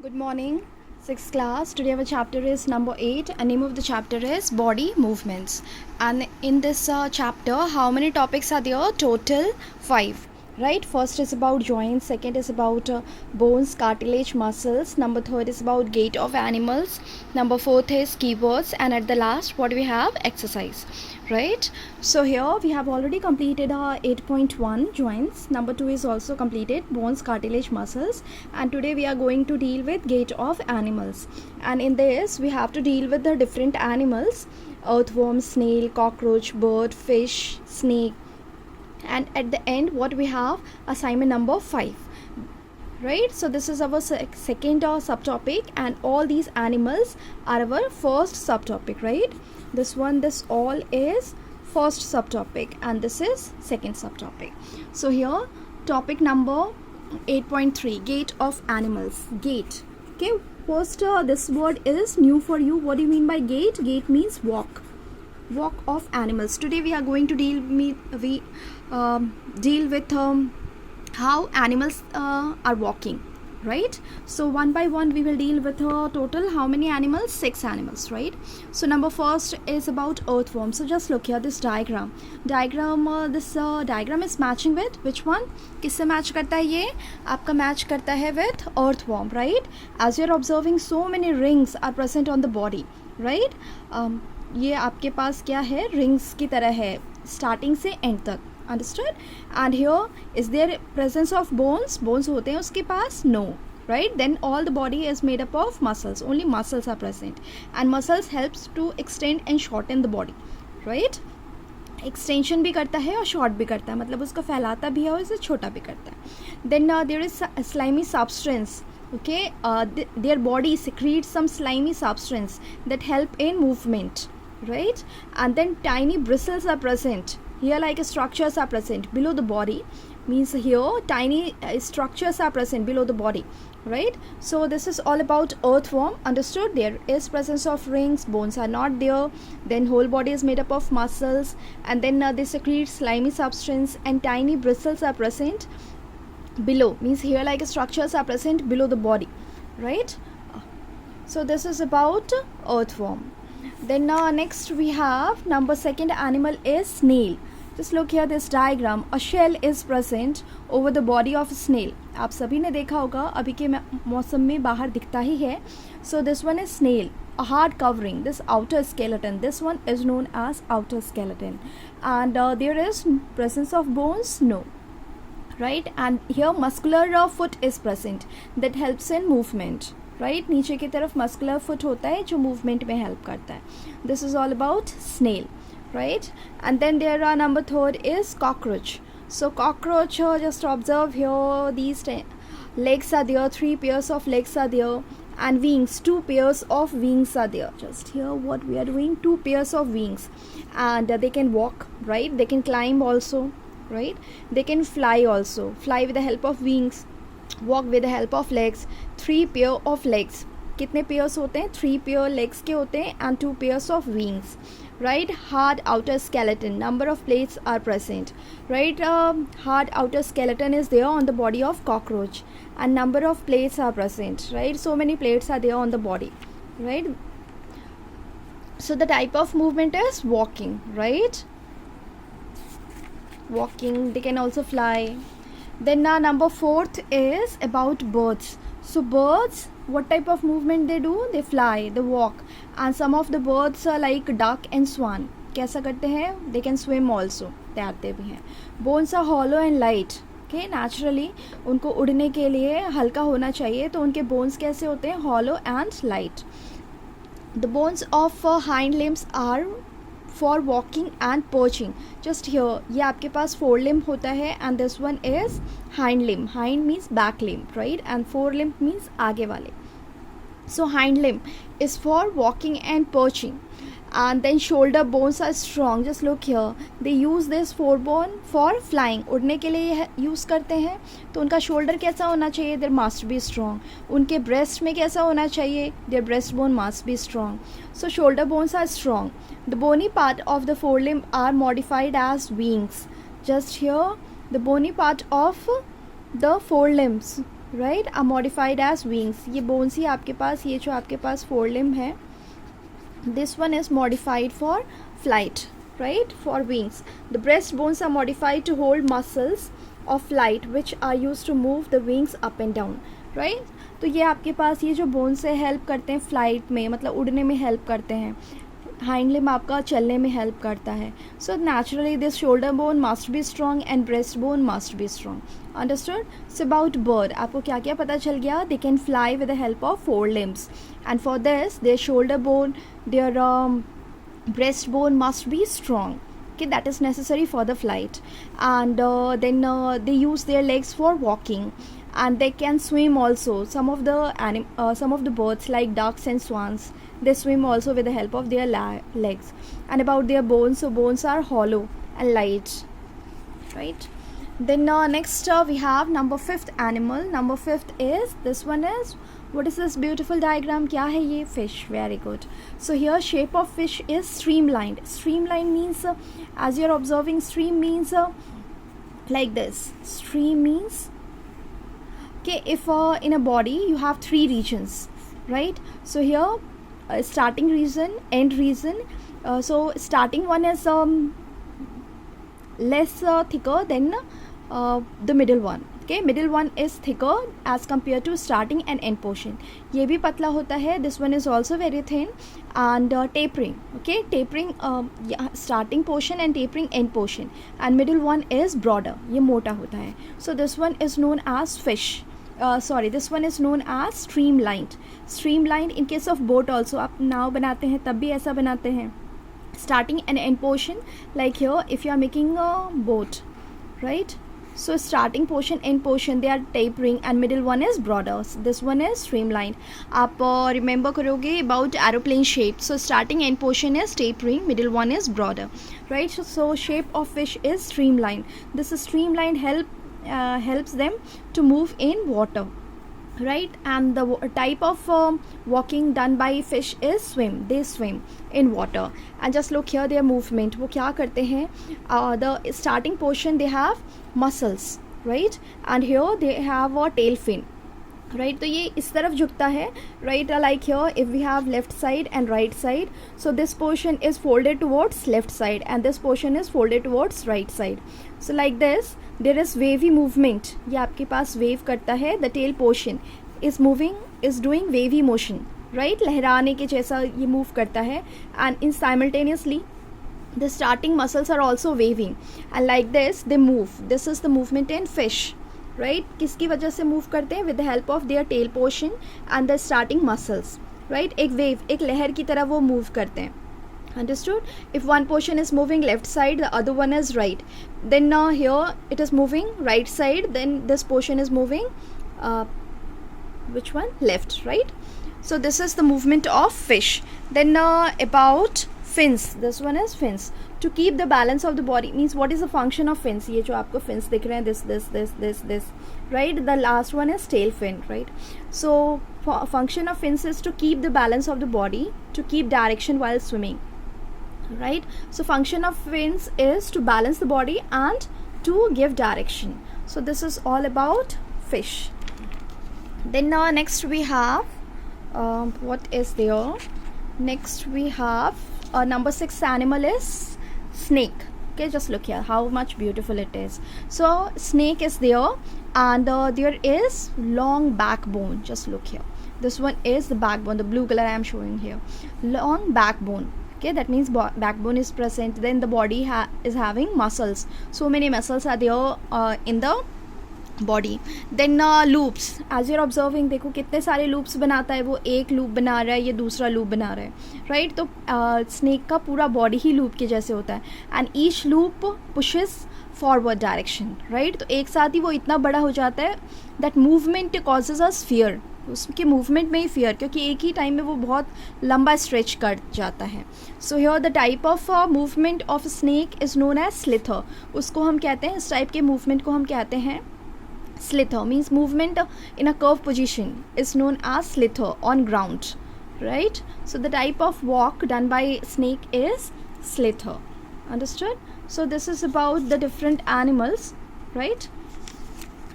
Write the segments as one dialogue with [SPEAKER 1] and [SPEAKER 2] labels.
[SPEAKER 1] Good morning, 6th class. Today our chapter is number 8 and name of the chapter is body movements. And in this chapter, how many topics are there? Total 5. Right? First is about joints, second is about bones, cartilage, muscles. Number third is about gait of animals. Number fourth is keywords, and at the last what we have? Exercise. Right? So here we have already completed our 8.1 joints. Number 2 is also completed, bones, cartilage, muscles, and today we are going to deal with gait of animals. And in this we have to deal with the different animals: earthworm, snail, cockroach, bird, fish, snake, and at the end what we have? Assignment number 5. Right, so this is our second subtopic, and all these animals are our first subtopic. Right, this all is first subtopic, and this is second subtopic. So here topic number 8.3, gait of animals. Gait. Okay, first this word is new for you. What do you mean by gait? Gait means walk of animals. Today we are going to deal with how animals are walking. Right, so one by one we will deal with total how many animals? 6 animals. Right, so number first is about earthworm. So just look here, this diagram diagram is matching with which one? किससे match करता है? ये आपका match करता है with earthworm. Right, as you are observing, so many rings are present on the body. Right, ये आपके पास क्या है? रिंग्स की तरह है स्टार्टिंग से एंड तक. Understood? And here is there presence of bones? Bones होते हैं उसके पास? No. Right, then all the body is made up of muscles. Only muscles are present, and muscles helps to extend and shorten the body. Right, extension भी करता है और short भी करता है, मतलब उसको फैलाता भी है और इसे छोटा भी करता है. Then there is slimy substance. Okay, their body secretes some slimy substance that help in movement. Right, and then tiny bristles are present here, like structures are present below the body. Means here tiny structures are present below the body. Right, so this is all about earthworm. Understood? There is presence of rings, bones are not there, then whole body is made up of muscles, and then they secrete slimy substance, and tiny bristles are present below. Means here like structures are present below the body. Right, so this is about earthworm. Then next we have number second animal is snail. Just look here, this diagram. A shell is present over the body of a snail. आप सभी ने देखा होगा, अभी के मौसम में बाहर दिखता ही है. So this one is snail, a hard covering, this outer skeleton. This one is known as outer skeleton. And there is presence of bones? No. Right, and here muscular foot is present that helps in movement. Right, नीचे की तरफ muscular foot होता है जो movement में help करता है. This is all about snail. Right, and then there are number third is cockroach. So cockroach, just observe here, these legs are there, 3 pairs of legs are there, and wings, 2 pairs of wings are there. Just here what we are doing, 2 pairs of wings, and they can walk. Right, they can climb also. Right, they can fly also, fly with the help of wings, walk with the help of legs. 3 pair of legs. कितने pairs होते हैं? 3 pair legs के होते हैं, and 2 pairs of wings. Right, hard outer skeleton. Number of plates are present. Right, hard outer skeleton is there on the body of cockroach, and number of plates are present. Right, so many plates are there on the body. Right, so the type of movement is walking. Right, walking, they can also fly. Then number fourth is about birds. So birds, what type of movement they do? They fly, they walk, and some of the birds are like duck and swan. कैसा करते हैं? They can swim also, तैरते भी हैं. Bones are hollow and light. Okay, naturally उनको उड़ने के लिए हल्का होना चाहिए, तो उनके bones कैसे होते हैं? Hollow and light. The bones of hind limbs are for walking and perching. Just here, ये आपके पास 4 limb होता है, and this one is hind limb. Hind means back limb. Right, and 4 limb means आगे वाले. So hind limb is for walking and perching. And then shoulder bones are strong. Just look here, they use this forebone for flying. उड़ने के लिए use करते हैं, तो उनका shoulder कैसा होना चाहिए? Their must be strong. उनके breast में कैसा होना चाहिए? Their breastbone must be strong. So shoulder bones are strong. The bony part of the forelimb are modified as wings. Just here, the bony part of the forelimbs right, are modified as wings. ये bones ही आपके पास, ये जो आपके पास fore limb है, this one is modified for flight, right, for wings. The breast bones are modified to hold muscles of flight which are used to move the wings up and down, right. तो ये आपके पास ये जो bones से help करते हैं flight में, मतलब उड़ने में हेल्प करते हैं. हाइंड लिम्ब आपका चलने में हेल्प करता है. So naturally this shoulder bone must be strong and breast bone must be strong. Understood. So about bird आपको क्या क्या पता चल गया. They can fly with the help of fore limbs, and for this their shoulder bone, their breast bone must be strong. Okay, that is necessary for the flight. And then they use their legs for walking, and they can swim also. Some of the birds like ducks and swans, they swim also with the help of their legs. And about their bones, so bones are hollow and light, right. Then next we have number 5th animal. Number 5th is this one is, what is this beautiful diagram? क्या है ये? Fish. Very good. So here shape of fish is streamlined. Streamlined means as you're observing, stream means like this. Stream means, okay, if in a body you have 3 regions, right. So here starting region, end region. So starting one is less thicker than the middle one. Okay, middle one is thicker as compared to starting and end portion. ये भी पतला होता है. This one is also very thin and tapering. Okay, tapering starting portion and tapering end portion, and middle one is broader. ये मोटा होता है. So this one is known as fish. This one is known as streamlined. Streamlined in case of boat also. आप नाव बनाते हैं तब भी ऐसा बनाते हैं. Starting and end portion, like here if you are making a boat, right. So starting portion, end portion, they are tapering, and middle one is broader. So this one is streamlined. आप remember करोगे about aeroplane shape. So starting end portion is tapering, middle one is broader, right. So shape of fish is streamlined. This streamlined helps them to move in water, right. And the type of walking done by fish is swim. They swim in water. And just look here their movement. वो क्या करते हैं? The starting portion they have muscles, right, and here they have a tail fin, right. तो ये इस तरफ झुकता है, right. Like here if we have left side and right side, so this portion is folded towards left side and this portion is folded towards right side. So like this there is wavy movement. ये आपके पास wave करता है. The tail portion is moving, is doing wavy motion, right. लहराने के जैसा ये move करता है. And in simultaneously the starting muscles are also waving, and like this they move. This is the movement in fish, right. किसकी वजह से move करते हैं? With the help of their tail portion and the starting muscles, right. एक wave, एक लहर की तरह वो move करते हैं. Understood? If one portion is moving left side, the other one is right. Then here it is moving right side, then this portion is moving which one? Left, right. So this is the movement of fish. Then about fins, this one is fins. To keep the balance of the body, means what is the function of fins? ये जो आपको fins दिख रहे हैं, this, right. The last one is tail fin, right. So function of fins is to keep the balance of the body, to keep direction while swimming, right. So function of fins is to balance the body and to give direction. So this is all about fish. Then next we have what is there? Next we have number 6 animal is snake. Okay, just look here how much beautiful it is. So snake is there, and there is long backbone. Just look here. This one is the backbone, the blue color I am showing here. Long backbone. Okay, that means backbone is present. Then the body is having muscles. So many muscles are there in the body. Then loops, as you're observing, देखो कितने सारे loops बनाता है वो. एक loop बना रहा है, ये दूसरा लूप बना रहा है, राइट. तो स्नेक का पूरा बॉडी ही लूप के जैसे होता है. And each loop pushes forward direction, right. तो एक साथ ही वो इतना बड़ा हो जाता है that movement causes us fear. उसके मूवमेंट में ही फियर, क्योंकि एक ही टाइम में वो बहुत लंबा स्ट्रेच कर जाता है. So here the type of movement of snake is known as slither. उसको हम कहते हैं, इस टाइप के मूवमेंट को हम कहते हैं slither. Means movement in a curved position is known as slither on ground, right. So the type of walk done by snake is slither. Understood? So this is about the different animals, right.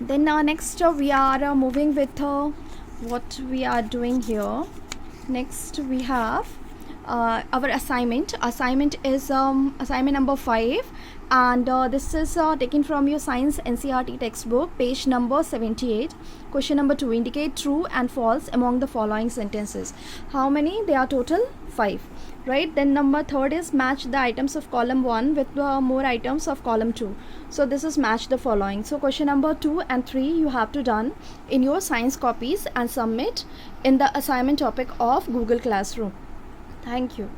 [SPEAKER 1] Then next we are moving with what we are doing here. Next we have our assignment. Assignment is assignment number 5, and this is taken from your science NCERT textbook, page number 78. Question number 2, indicate true and false among the following sentences. How many? They are total 5, right? Then number 3rd is match the items of column 1 with more items of column 2. So this is match the following. So question number 2 and 3 you have to done in your science copies and submit in the assignment topic of Google Classroom. Thank you.